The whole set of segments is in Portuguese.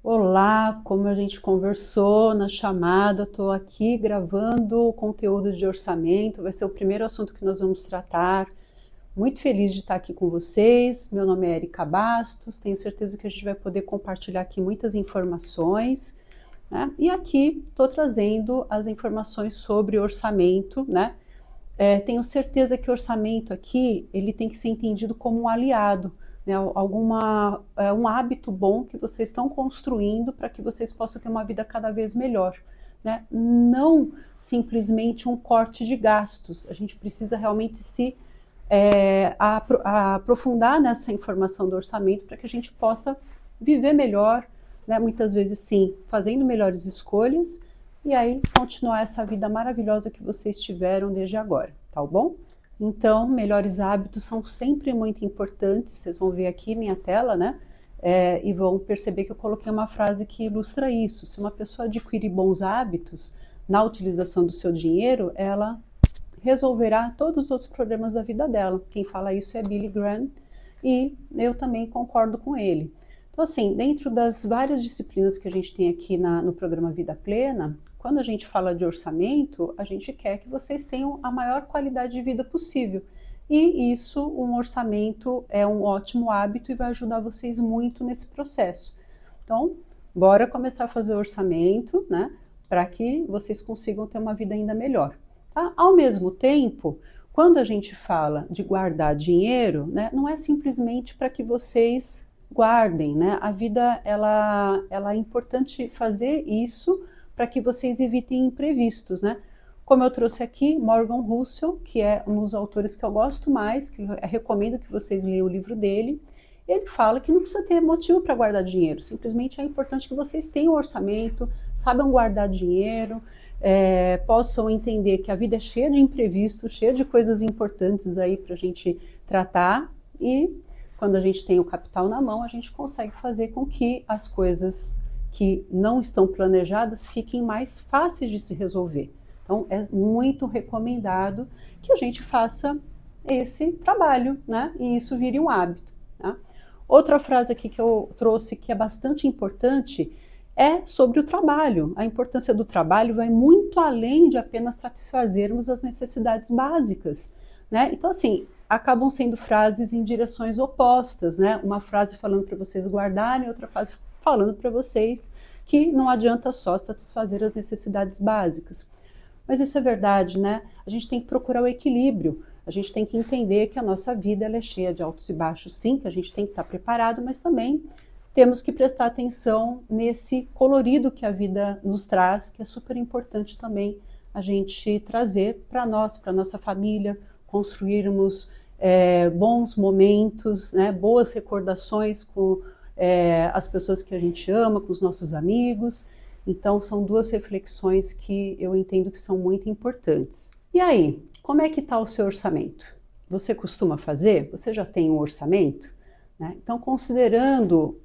Olá, como a gente conversou na chamada, estou aqui gravando o conteúdo de orçamento, vai ser o primeiro assunto que nós vamos tratar. Muito feliz de estar aqui com vocês. Meu nome é Erika Bastos, tenho certeza que a gente vai poder compartilhar aqui muitas informações, né? E aqui estou trazendo as informações sobre orçamento, né? Tenho certeza que o orçamento aqui ele tem que ser entendido como um aliado, né, um hábito bom que vocês estão construindo para que vocês possam ter uma vida cada vez melhor, né? Não simplesmente um corte de gastos. A gente precisa realmente se aprofundar nessa informação do orçamento para que a gente possa viver melhor, né? Muitas vezes sim, fazendo melhores escolhas e aí continuar essa vida maravilhosa que vocês tiveram desde agora, tá bom? Então, melhores hábitos são sempre muito importantes. Vocês vão ver aqui minha tela, né? E vão perceber que eu coloquei uma frase que ilustra isso. Se uma pessoa adquirir bons hábitos na utilização do seu dinheiro, ela resolverá todos os outros problemas da vida dela. Quem fala isso é Billy Graham e eu também concordo com ele. Então, assim, dentro das várias disciplinas que a gente tem aqui no programa Vida Plena, quando a gente fala de orçamento, a gente quer que vocês tenham a maior qualidade de vida possível. E isso, um orçamento é um ótimo hábito e vai ajudar vocês muito nesse processo. Então, bora começar a fazer orçamento, né? Para que vocês consigam ter uma vida ainda melhor. Tá? Ao mesmo tempo, quando a gente fala de guardar dinheiro, né, não é simplesmente para que vocês guardem, né? A vida, ela é importante fazer isso para que vocês evitem imprevistos, né? Como eu trouxe aqui, Morgan Housel, que é um dos autores que eu gosto mais, que eu recomendo que vocês leiam o livro dele, ele fala que não precisa ter motivo para guardar dinheiro, simplesmente é importante que vocês tenham um orçamento, saibam guardar dinheiro, possam entender que a vida é cheia de imprevistos, cheia de coisas importantes aí para a gente tratar e quando a gente tem o capital na mão, a gente consegue fazer com que as coisas que não estão planejadas fiquem mais fáceis de se resolver. Então, é muito recomendado que a gente faça esse trabalho, né? E isso vire um hábito. Tá? Outra frase aqui que eu trouxe que é bastante importante é sobre o trabalho. A importância do trabalho vai muito além de apenas satisfazermos as necessidades básicas, né? Então, assim, acabam sendo frases em direções opostas, né? Uma frase falando para vocês guardarem, outra frase falando para vocês que não adianta só satisfazer as necessidades básicas. Mas isso é verdade, né? A gente tem que procurar o equilíbrio, a gente tem que entender que a nossa vida ela é cheia de altos e baixos, sim, que a gente tem que estar preparado, mas também temos que prestar atenção nesse colorido que a vida nos traz, que é super importante também a gente trazer para nós, para nossa família, construirmos bons momentos, né? Boas recordações com as pessoas que a gente ama, com os nossos amigos. Então, são duas reflexões que eu entendo que são muito importantes. E aí, como é que está o seu orçamento? Você costuma fazer? Você já tem um orçamento? Né? Então, considerando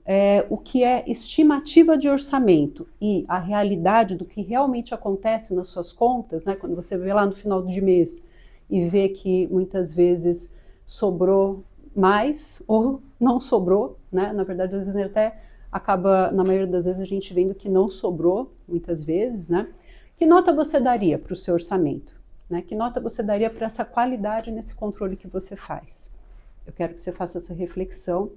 o que é estimativa de orçamento e a realidade do que realmente acontece nas suas contas, né? Quando você vê lá no final de mês e vê que muitas vezes sobrou mais ou não sobrou, né? Na verdade, às vezes até acaba, na maioria das vezes, a gente vendo que não sobrou, muitas vezes, né? Que nota você daria para o seu orçamento? Né? Que nota você daria para essa qualidade nesse controle que você faz? Eu quero que você faça essa reflexão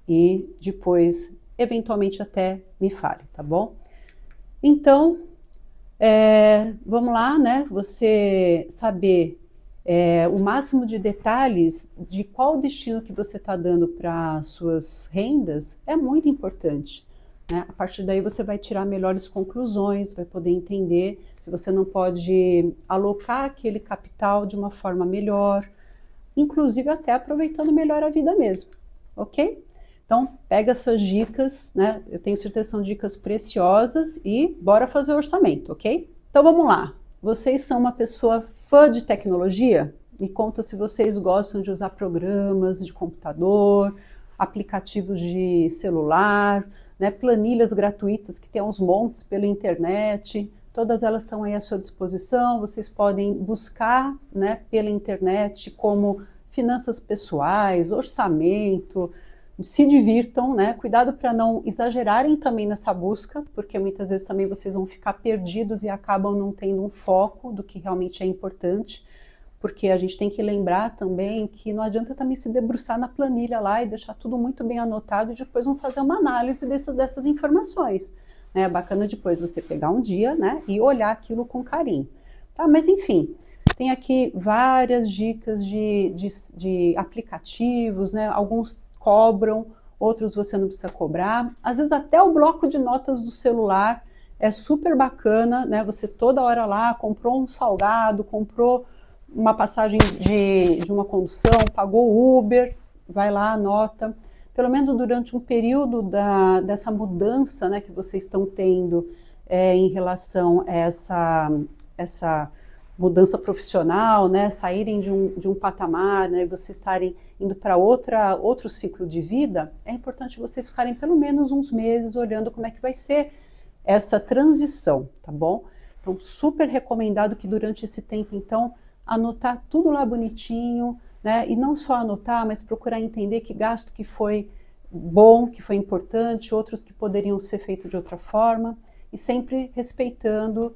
e depois, eventualmente, até me fale, tá bom? Então, vamos lá, né? Você saber o máximo de detalhes de qual destino que você está dando para suas rendas é muito importante. Né? A partir daí você vai tirar melhores conclusões, vai poder entender se você não pode alocar aquele capital de uma forma melhor, inclusive até aproveitando melhor a vida mesmo, ok? Então, pega essas dicas, né? Eu tenho certeza que são dicas preciosas e bora fazer o orçamento, ok? Então, vamos lá. Vocês são uma pessoa fã de tecnologia? Me conta se vocês gostam de usar programas de computador, aplicativos de celular, né, planilhas gratuitas que tem uns montes pela internet, todas elas estão aí à sua disposição, vocês podem buscar, né, pela internet como finanças pessoais, orçamento, se divirtam, né? Cuidado para não exagerarem também nessa busca, porque muitas vezes também vocês vão ficar perdidos e acabam não tendo um foco do que realmente é importante, porque a gente tem que lembrar também que não adianta também se debruçar na planilha lá e deixar tudo muito bem anotado e depois não fazer uma análise dessas informações. É bacana depois você pegar um dia, né, e olhar aquilo com carinho. Tá? Mas enfim, tem aqui várias dicas de aplicativos, né? Alguns cobram, outros você não precisa cobrar. Às vezes até o bloco de notas do celular é super bacana, né? Você toda hora lá comprou um salgado, comprou uma passagem de uma condução, pagou Uber, vai lá, anota. Pelo menos durante um período dessa mudança, né, que vocês estão tendo em relação a essa mudança profissional, né, saírem de um patamar, né, vocês estarem indo para outro ciclo de vida, é importante vocês ficarem pelo menos uns meses olhando como é que vai ser essa transição, tá bom? Então, super recomendado que durante esse tempo, então, anotar tudo lá bonitinho, né, e não só anotar, mas procurar entender que gasto que foi bom, que foi importante, outros que poderiam ser feitos de outra forma, e sempre respeitando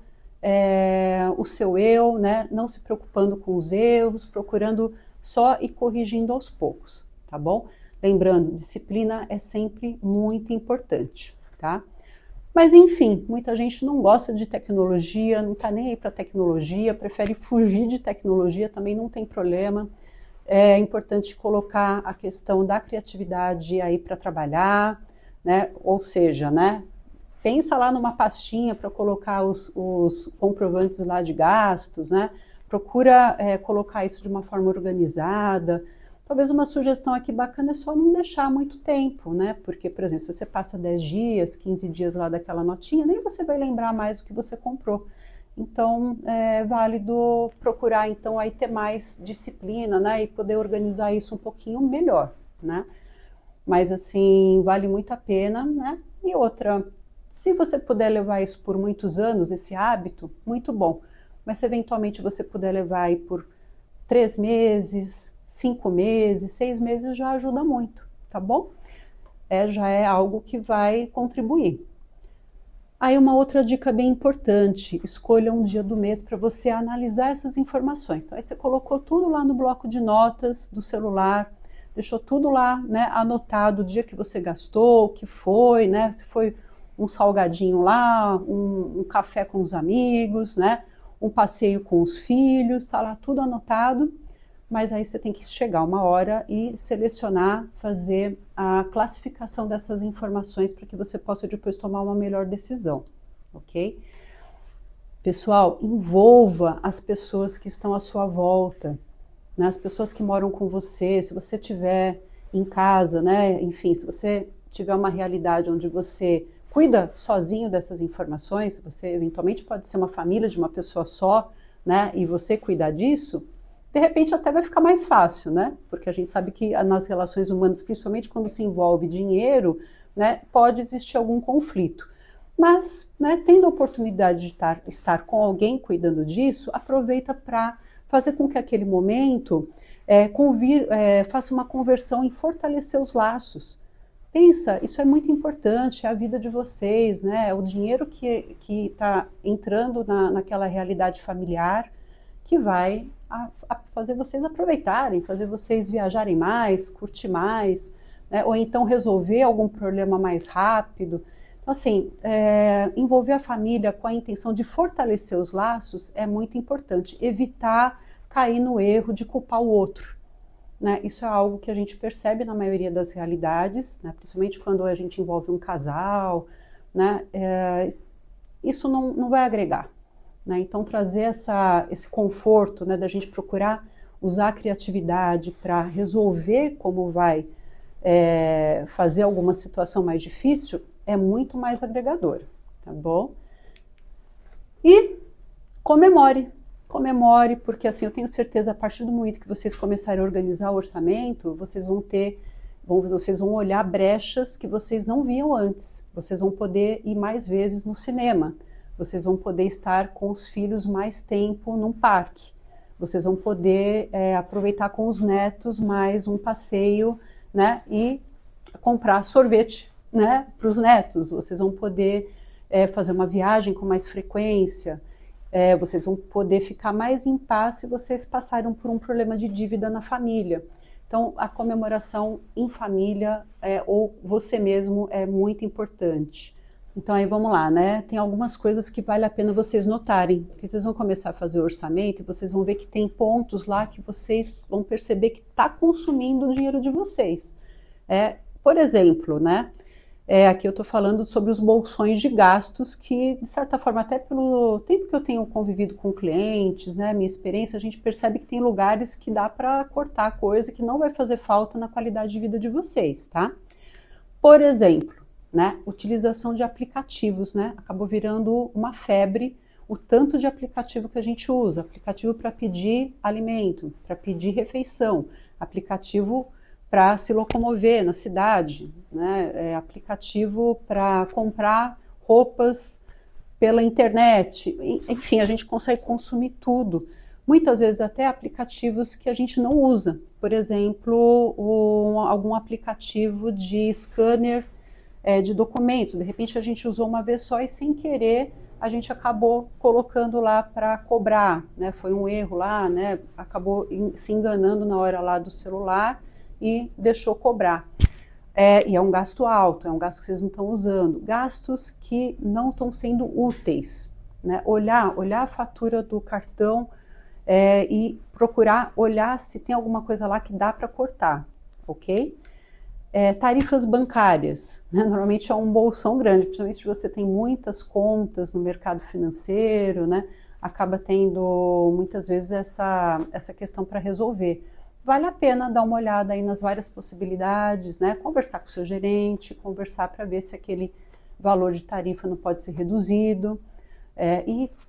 o seu eu, né? Não se preocupando com os erros, procurando só ir corrigindo aos poucos, tá bom? Lembrando, disciplina é sempre muito importante, tá? Mas enfim, muita gente não gosta de tecnologia, não tá nem aí para tecnologia, prefere fugir de tecnologia, também não tem problema. É importante colocar a questão da criatividade aí para trabalhar, né? Ou seja, né? Pensa lá numa pastinha para colocar os comprovantes lá de gastos, né? Procura colocar isso de uma forma organizada. Talvez uma sugestão aqui bacana é só não deixar muito tempo, né? Porque, por exemplo, se você passa 10 dias, 15 dias lá daquela notinha, nem você vai lembrar mais o que você comprou. Então, é válido procurar, então, aí ter mais disciplina, né? E poder organizar isso um pouquinho melhor, né? Mas, assim, vale muito a pena, né? E outra, se você puder levar isso por muitos anos, esse hábito, muito bom. Mas se eventualmente você puder levar aí por 3 meses, 5 meses, 6 meses, já ajuda muito, tá bom? Já é algo que vai contribuir. Aí uma outra dica bem importante, escolha um dia do mês para você analisar essas informações. Então, aí você colocou tudo lá no bloco de notas do celular, deixou tudo lá, né, anotado o dia que você gastou, o que foi, né, se foi um salgadinho lá, um café com os amigos, né, um passeio com os filhos, tá lá tudo anotado, mas aí você tem que chegar uma hora e selecionar, fazer a classificação dessas informações para que você possa depois tomar uma melhor decisão, ok? Pessoal, envolva as pessoas que estão à sua volta, né, as pessoas que moram com você, se você estiver em casa, né, enfim, se você tiver uma realidade onde você cuida sozinho dessas informações, você eventualmente pode ser uma família de uma pessoa só, né, e você cuidar disso, de repente até vai ficar mais fácil, né, porque a gente sabe que nas relações humanas, principalmente quando se envolve dinheiro, né, pode existir algum conflito. Mas, né, tendo a oportunidade de estar com alguém cuidando disso, aproveita para fazer com que aquele momento faça uma conversão em fortalecer os laços. Pensa, isso é muito importante, é a vida de vocês, né? É o dinheiro que está entrando naquela realidade familiar que vai fazer vocês aproveitarem, fazer vocês viajarem mais, curtir mais, né? Ou então resolver algum problema mais rápido. Então, assim, envolver a família com a intenção de fortalecer os laços é muito importante, evitar cair no erro de culpar o outro. Né? Isso é algo que a gente percebe na maioria das realidades, né? Principalmente quando a gente envolve um casal, né? Isso não vai agregar. Né? Então, trazer esse conforto, né, da gente procurar usar a criatividade para resolver como vai fazer alguma situação mais difícil é muito mais agregador, tá bom? E comemore, porque assim, eu tenho certeza, a partir do momento que vocês começarem a organizar o orçamento, vocês vão olhar brechas que vocês não viam antes, vocês vão poder ir mais vezes no cinema, vocês vão poder estar com os filhos mais tempo num parque, vocês vão poder aproveitar com os netos mais um passeio, né, e comprar sorvete, né, para os netos, vocês vão poder fazer uma viagem com mais frequência, vocês vão poder ficar mais em paz se vocês passaram por um problema de dívida na família. Então, a comemoração em família ou você mesmo é muito importante. Então, aí vamos lá, né? Tem algumas coisas que vale a pena vocês notarem, porque vocês vão começar a fazer o orçamento e vocês vão ver que tem pontos lá que vocês vão perceber que está consumindo o dinheiro de vocês. Por exemplo, né? Aqui eu estou falando sobre os bolsões de gastos que, de certa forma, até pelo tempo que eu tenho convivido com clientes, né, minha experiência, a gente percebe que tem lugares que dá para cortar coisa que não vai fazer falta na qualidade de vida de vocês, tá? Por exemplo, né, utilização de aplicativos, né? Acabou virando uma febre o tanto de aplicativo que a gente usa. Aplicativo para pedir alimento, para pedir refeição, aplicativo para se locomover na cidade, né? Aplicativo para comprar roupas pela internet, enfim, a gente consegue consumir tudo. Muitas vezes até aplicativos que a gente não usa, por exemplo, algum aplicativo de scanner de documentos, de repente a gente usou uma vez só e sem querer a gente acabou colocando lá para cobrar, né? Foi um erro lá, né? Acabou se enganando na hora lá do celular e deixou cobrar. E é um gasto alto, é um gasto que vocês não estão usando. Gastos que não estão sendo úteis, né? Olhar a fatura do cartão e procurar olhar se tem alguma coisa lá que dá para cortar, ok? Tarifas bancárias, né? Normalmente é um bolsão grande, principalmente se você tem muitas contas no mercado financeiro, né? Acaba tendo muitas vezes essa questão para resolver. Vale a pena dar uma olhada aí nas várias possibilidades, né? Conversar com o seu gerente, conversar para ver se aquele valor de tarifa não pode ser reduzido.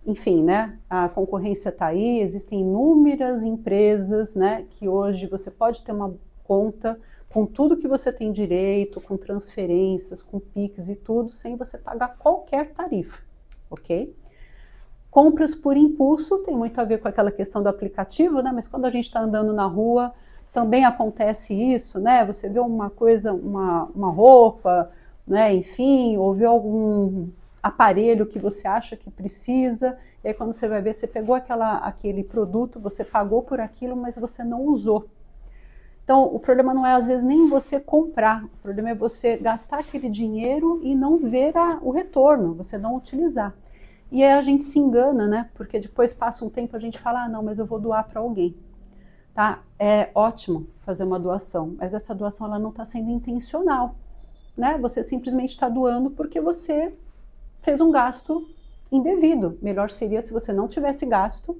Enfim, né? A concorrência está aí, existem inúmeras empresas, né? Que hoje você pode ter uma conta com tudo que você tem direito, com transferências, com Pix e tudo, sem você pagar qualquer tarifa, ok? Compras por impulso tem muito a ver com aquela questão do aplicativo, né? Mas quando a gente está andando na rua, também acontece isso, né? Você vê uma coisa, uma roupa, né? Enfim, ou vê algum aparelho que você acha que precisa, e aí quando você vai ver, você pegou aquele produto, você pagou por aquilo, mas você não usou. Então, o problema não é, às vezes, nem você comprar, o problema é você gastar aquele dinheiro e não ver o retorno, você não utilizar. E aí a gente se engana, né? Porque depois passa um tempo a gente fala, não, mas eu vou doar para alguém. Tá? É ótimo fazer uma doação, mas essa doação ela não está sendo intencional, né? Você simplesmente está doando porque você fez um gasto indevido. Melhor seria se você não tivesse gasto,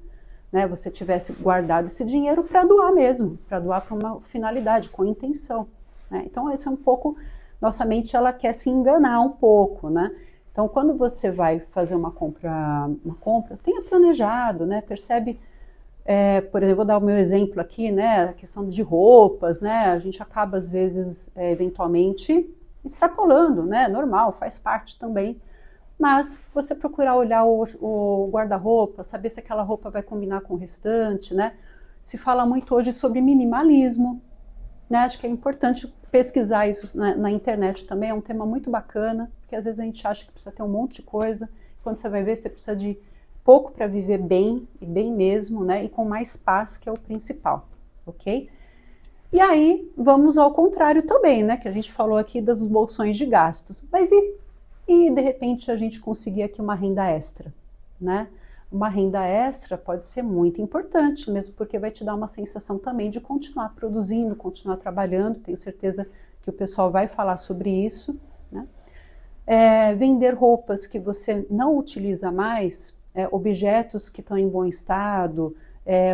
né? Você tivesse guardado esse dinheiro para doar mesmo, para doar para uma finalidade, com intenção, né? Então, esse é um pouco, nossa mente ela quer se enganar um pouco, né? Então, quando você vai fazer uma compra, tenha planejado, né? Percebe, por exemplo, vou dar o meu exemplo aqui, né? A questão de roupas, né? A gente acaba, às vezes, eventualmente, extrapolando, né? Normal, faz parte também. Mas você procurar olhar o guarda-roupa, saber se aquela roupa vai combinar com o restante, né? Se fala muito hoje sobre minimalismo, né? Acho que é importante pesquisar isso na internet também, é um tema muito bacana, porque às vezes a gente acha que precisa ter um monte de coisa, quando você vai ver, você precisa de pouco para viver bem, e bem mesmo, né? E com mais paz, que é o principal, ok? E aí, vamos ao contrário também, né? Que a gente falou aqui dos bolsões de gastos, mas e de repente a gente conseguir aqui uma renda extra, né? Uma renda extra pode ser muito importante, mesmo porque vai te dar uma sensação também de continuar produzindo, continuar trabalhando. Tenho certeza que o pessoal vai falar sobre isso, né? Vender roupas que você não utiliza mais, objetos que estão em bom estado,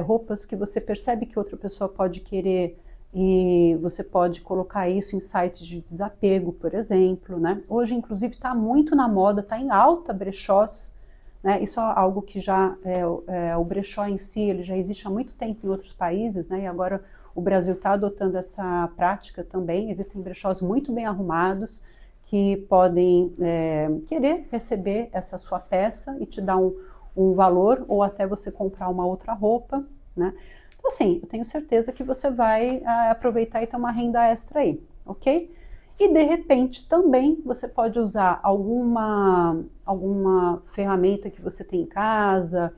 roupas que você percebe que outra pessoa pode querer e você pode colocar isso em sites de desapego, por exemplo, né? Hoje, inclusive, está muito na moda, está em alta brechós, né? Isso é algo que já, o brechó em si, ele já existe há muito tempo em outros países, né? E agora o Brasil está adotando essa prática também. Existem brechós muito bem arrumados que podem querer receber essa sua peça e te dar um valor, ou até você comprar uma outra roupa, né? Então, assim, eu tenho certeza que você vai aproveitar e ter uma renda extra aí, ok? E de repente também você pode usar alguma ferramenta que você tem em casa,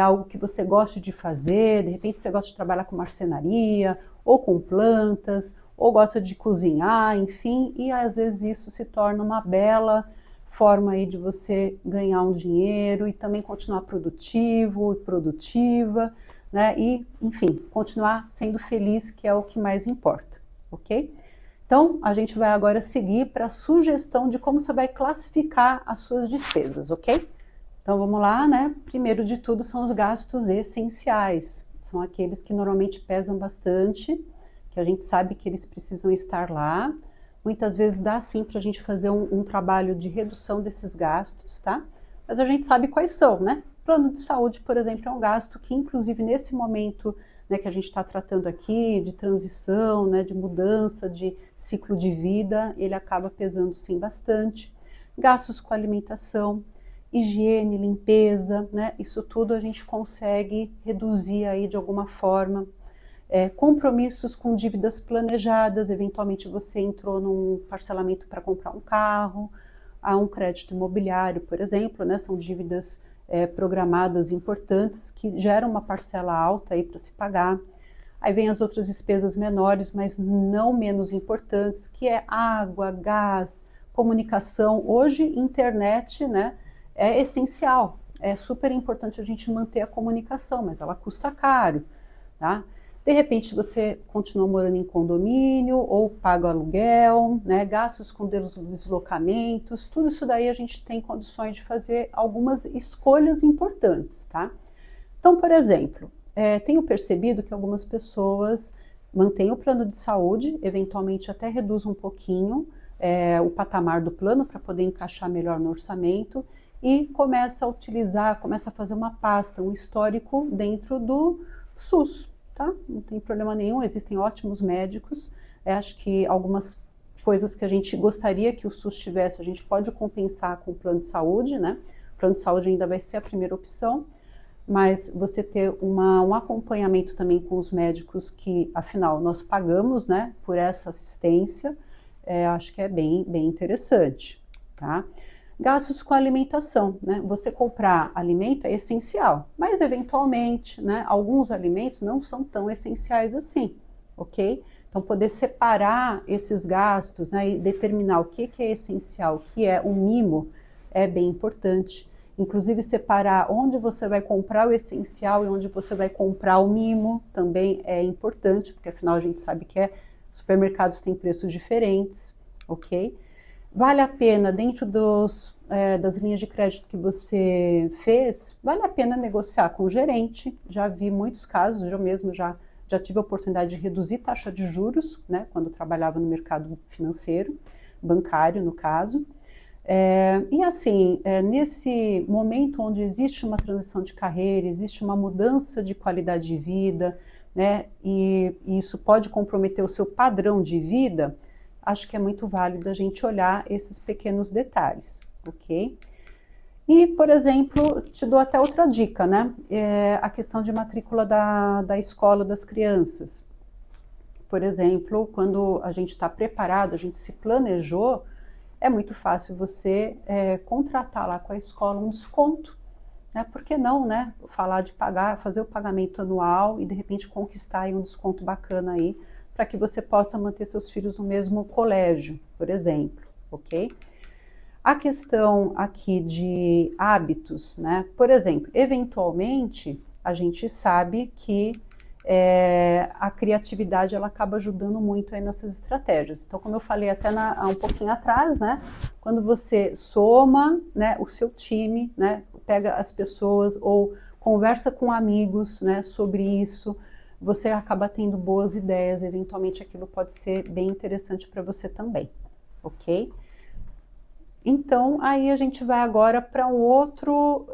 algo que você goste de fazer, de repente você gosta de trabalhar com marcenaria, ou com plantas, ou gosta de cozinhar, enfim, e às vezes isso se torna uma bela forma aí de você ganhar um dinheiro e também continuar produtivo e produtiva, né? E, enfim, continuar sendo feliz, que é o que mais importa, ok? Então, a gente vai agora seguir para a sugestão de como você vai classificar as suas despesas, ok? Então, vamos lá, né? Primeiro de tudo são os gastos essenciais. São aqueles que normalmente pesam bastante, que a gente sabe que eles precisam estar lá. Muitas vezes dá sim para a gente fazer um trabalho de redução desses gastos, tá? Mas a gente sabe quais são, né? Plano de saúde, por exemplo, é um gasto que, inclusive, nesse momento, né, que a gente está tratando aqui, de transição, né, de mudança de ciclo de vida, ele acaba pesando sim bastante. Gastos com alimentação, higiene, limpeza, né, isso tudo a gente consegue reduzir aí de alguma forma. Compromissos com dívidas planejadas, eventualmente você entrou num parcelamento para comprar um carro, há um crédito imobiliário, por exemplo, né, são dívidas programadas importantes que geram uma parcela alta aí para se pagar. Aí vem as outras despesas menores, mas não menos importantes, que é água, gás, comunicação. Hoje, internet, né, é essencial, é super importante a gente manter a comunicação, mas ela custa caro, tá? De repente você continua morando em condomínio ou paga aluguel, né, gastos com deslocamentos, tudo isso daí a gente tem condições de fazer algumas escolhas importantes, tá? Então, por exemplo, tenho percebido que algumas pessoas mantêm o plano de saúde, eventualmente até reduz um pouquinho o patamar do plano para poder encaixar melhor no orçamento e começa a utilizar, começa a fazer uma pasta, um histórico dentro do SUS. Tá? Não tem problema nenhum, existem ótimos médicos, acho que algumas coisas que a gente gostaria que o SUS tivesse, a gente pode compensar com o plano de saúde, né? O plano de saúde ainda vai ser a primeira opção, mas você ter um acompanhamento também com os médicos que, afinal, nós pagamos, né, por essa assistência, acho que é bem interessante, tá? Gastos com alimentação, né? Você comprar alimento é essencial, mas eventualmente, né, alguns alimentos não são tão essenciais assim, ok? Então poder separar esses gastos, né, e determinar o que é essencial, o que é um mimo, é bem importante. Inclusive separar onde você vai comprar o essencial e onde você vai comprar o mimo também é importante, porque afinal a gente sabe que supermercados têm preços diferentes, ok? Vale a pena, dentro das linhas de crédito que você fez, vale a pena negociar com o gerente. Já vi muitos casos, eu mesmo já tive a oportunidade de reduzir taxa de juros, né, quando eu trabalhava no mercado financeiro, bancário no caso. E assim, nesse momento onde existe uma transição de carreira, existe uma mudança de qualidade de vida, né, e isso pode comprometer o seu padrão de vida, acho que é muito válido a gente olhar esses pequenos detalhes, ok? E, por exemplo, te dou até outra dica, né? A questão de matrícula da escola das crianças. Por exemplo, quando a gente está preparado, a gente se planejou, é muito fácil você contratar lá com a escola um desconto, né? Por que não, né? Falar de fazer o pagamento anual e de repente conquistar aí um desconto bacana aí, para que você possa manter seus filhos no mesmo colégio, por exemplo, ok? A questão aqui de hábitos, né? Por exemplo, eventualmente, a gente sabe que a criatividade, ela acaba ajudando muito aí nessas estratégias. Então, como eu falei até um pouquinho atrás, né? Quando você soma, né, o seu time, né? Pega as pessoas ou conversa com amigos, né, sobre isso, você acaba tendo boas ideias, eventualmente aquilo pode ser bem interessante para você também, ok? Então, aí a gente vai agora para um outro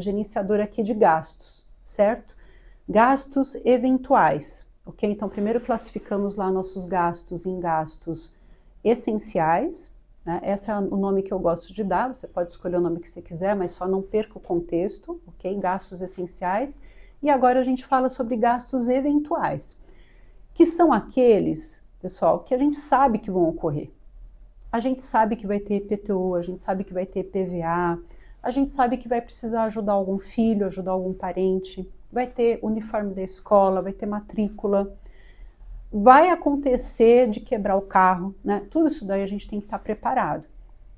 gerenciador aqui de gastos, certo? Gastos eventuais, ok? Então, primeiro classificamos lá nossos gastos em gastos essenciais, né? Esse é o nome que eu gosto de dar, você pode escolher o nome que você quiser, mas só não perca o contexto, ok? Gastos essenciais. E agora a gente fala sobre gastos eventuais, que são aqueles, pessoal, que a gente sabe que vão ocorrer. A gente sabe que vai ter IPTU, a gente sabe que vai ter PVA, a gente sabe que vai precisar ajudar algum filho, ajudar algum parente, vai ter uniforme da escola, vai ter matrícula, vai acontecer de quebrar o carro, né? Tudo isso daí a gente tem que estar preparado,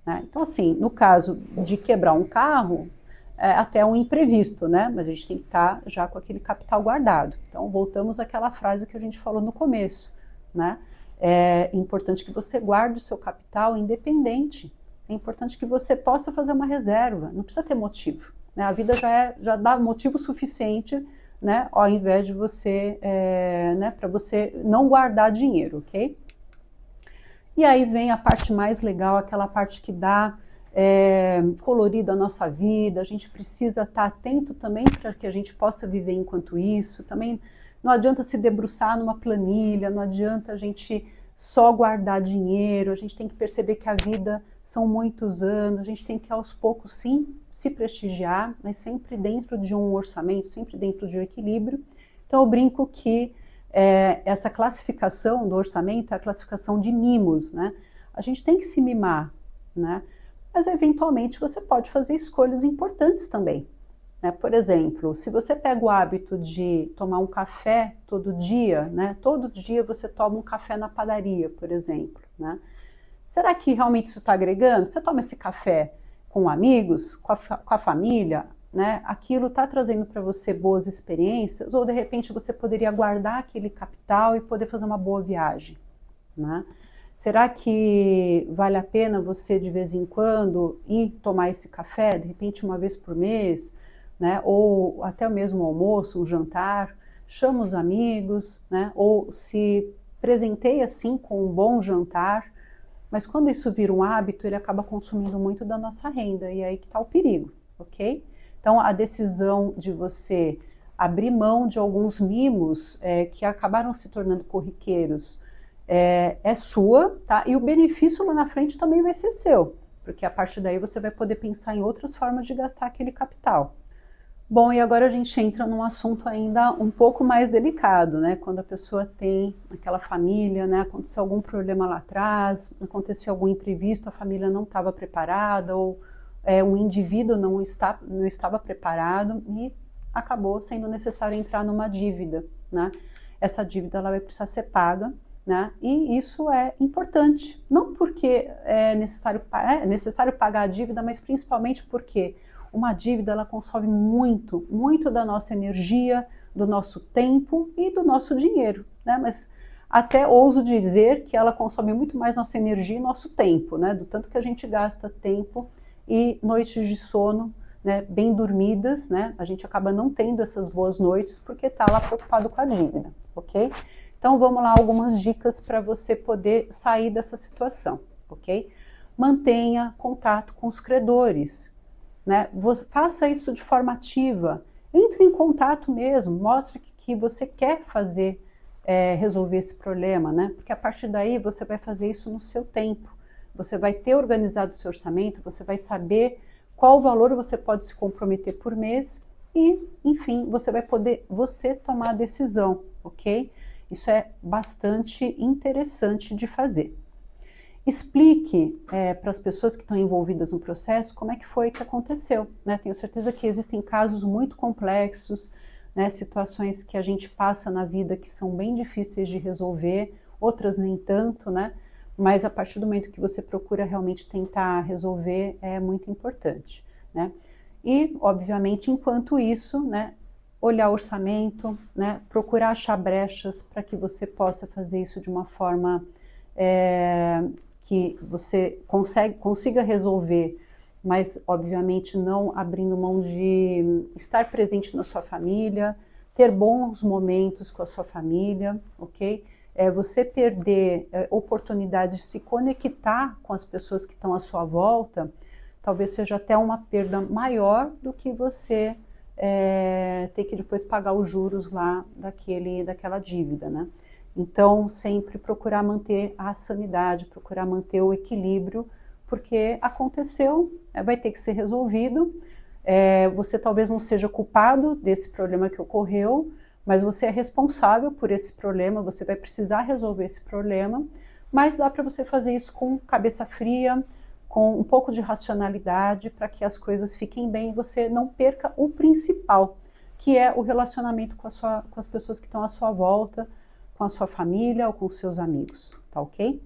né? Então, assim, no caso de quebrar um carro, é até um imprevisto, né? Mas a gente tem que estar já com aquele capital guardado. Então, voltamos àquela frase que a gente falou no começo, né? É importante que você guarde o seu capital independente. É importante que você possa fazer uma reserva. Não precisa ter motivo, né? A vida já dá motivo suficiente, né? Ao invés de você, né? Para você não guardar dinheiro, ok? E aí vem a parte mais legal, aquela parte que dá colorido a nossa vida. A gente precisa estar atento também para que a gente possa viver enquanto isso. Também não adianta se debruçar numa planilha, não adianta a gente só guardar dinheiro, a gente tem que perceber que a vida são muitos anos, a gente tem que aos poucos sim se prestigiar, mas sempre dentro de um orçamento, sempre dentro de um equilíbrio. Então eu brinco que essa classificação do orçamento é a classificação de mimos, né? A gente tem que se mimar, né? Mas eventualmente você pode fazer escolhas importantes também, né? Por exemplo, se você pega o hábito de tomar um café todo dia, né? Todo dia você toma um café na padaria, por exemplo, né? Será que realmente isso está agregando? Você toma esse café com amigos, com a família, né? Aquilo está trazendo para você boas experiências, ou de repente você poderia guardar aquele capital e poder fazer uma boa viagem, né? Será que vale a pena você de vez em quando ir tomar esse café, de repente uma vez por mês, né? Ou até mesmo um almoço, um jantar, chama os amigos, né? Ou se presenteia assim com um bom jantar, mas quando isso vira um hábito, ele acaba consumindo muito da nossa renda, e é aí que está o perigo, ok? Então, a decisão de você abrir mão de alguns mimos que acabaram se tornando corriqueiros é sua, tá? E o benefício lá na frente também vai ser seu, porque a partir daí você vai poder pensar em outras formas de gastar aquele capital. Bom, e agora a gente entra num assunto ainda um pouco mais delicado, né? Quando a pessoa tem aquela família, né? Aconteceu algum problema lá atrás, aconteceu algum imprevisto, a família não estava preparada, ou um indivíduo não estava preparado e acabou sendo necessário entrar numa dívida, né? Essa dívida ela vai precisar ser paga, né? E isso é importante, não porque é necessário pagar a dívida, mas principalmente porque uma dívida ela consome muito, muito da nossa energia, do nosso tempo e do nosso dinheiro, né? Mas até ouso dizer que ela consome muito mais nossa energia e nosso tempo, né? Do tanto que a gente gasta tempo e noites de sono, né, bem dormidas, né? A gente acaba não tendo essas boas noites porque está lá preocupado com a dívida, ok? Então vamos lá, algumas dicas para você poder sair dessa situação, ok? Mantenha contato com os credores, né? Faça isso de forma ativa, entre em contato mesmo, mostre que você quer fazer, resolver esse problema, né? Porque a partir daí você vai fazer isso no seu tempo, você vai ter organizado o seu orçamento, você vai saber qual valor você pode se comprometer por mês e, enfim, você vai poder tomar a decisão, ok? Isso é bastante interessante de fazer. Explique para as pessoas que estão envolvidas no processo como é que foi que aconteceu, né? Tenho certeza que existem casos muito complexos, né? Situações que a gente passa na vida que são bem difíceis de resolver, outras nem tanto, né? Mas a partir do momento que você procura realmente tentar resolver, é muito importante, né? E, obviamente, enquanto isso, né, olhar o orçamento, né, procurar achar brechas para que você possa fazer isso de uma forma que você consiga resolver, mas, obviamente, não abrindo mão de estar presente na sua família, ter bons momentos com a sua família, ok? Você perder oportunidade de se conectar com as pessoas que estão à sua volta, talvez seja até uma perda maior do que você ter que depois pagar os juros lá daquela dívida, né? Então, sempre procurar manter a sanidade, procurar manter o equilíbrio, porque aconteceu, vai ter que ser resolvido. Você talvez não seja culpado desse problema que ocorreu, mas você é responsável por esse problema, você vai precisar resolver esse problema, mas dá para você fazer isso com cabeça fria, com um pouco de racionalidade, para que as coisas fiquem bem e você não perca o principal, que é o relacionamento com as pessoas que estão à sua volta, com a sua família ou com os seus amigos, tá ok?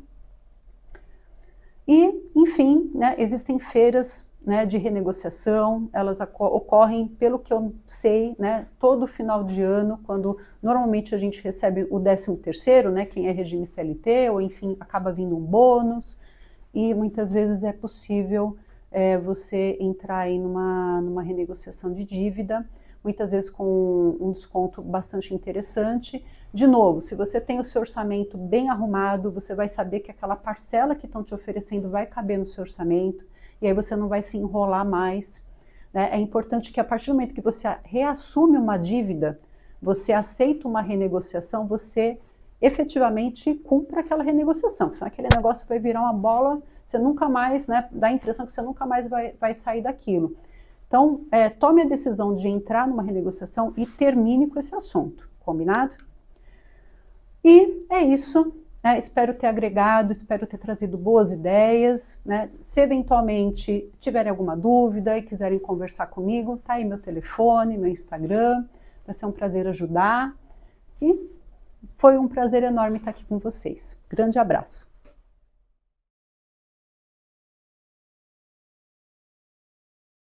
E, enfim, né, existem feiras, né, de renegociação, elas ocorrem, pelo que eu sei, né, todo final de ano, quando normalmente a gente recebe o 13º, né, quem é regime CLT, ou enfim, acaba vindo um bônus, e muitas vezes é possível você entrar aí numa renegociação de dívida, muitas vezes com um desconto bastante interessante. De novo, se você tem o seu orçamento bem arrumado, você vai saber que aquela parcela que estão te oferecendo vai caber no seu orçamento, e aí você não vai se enrolar mais, né? É importante que a partir do momento que você reassume uma dívida, você aceita uma renegociação, você efetivamente cumpra aquela renegociação, senão aquele negócio vai virar uma bola, você nunca mais, né, dá a impressão que você nunca mais vai sair daquilo. Então, tome a decisão de entrar numa renegociação e termine com esse assunto, combinado? E é isso, né? Espero ter agregado, espero ter trazido boas ideias, né? Se eventualmente tiverem alguma dúvida e quiserem conversar comigo, tá aí meu telefone, meu Instagram, vai ser um prazer ajudar. E foi um prazer enorme estar aqui com vocês. Grande abraço.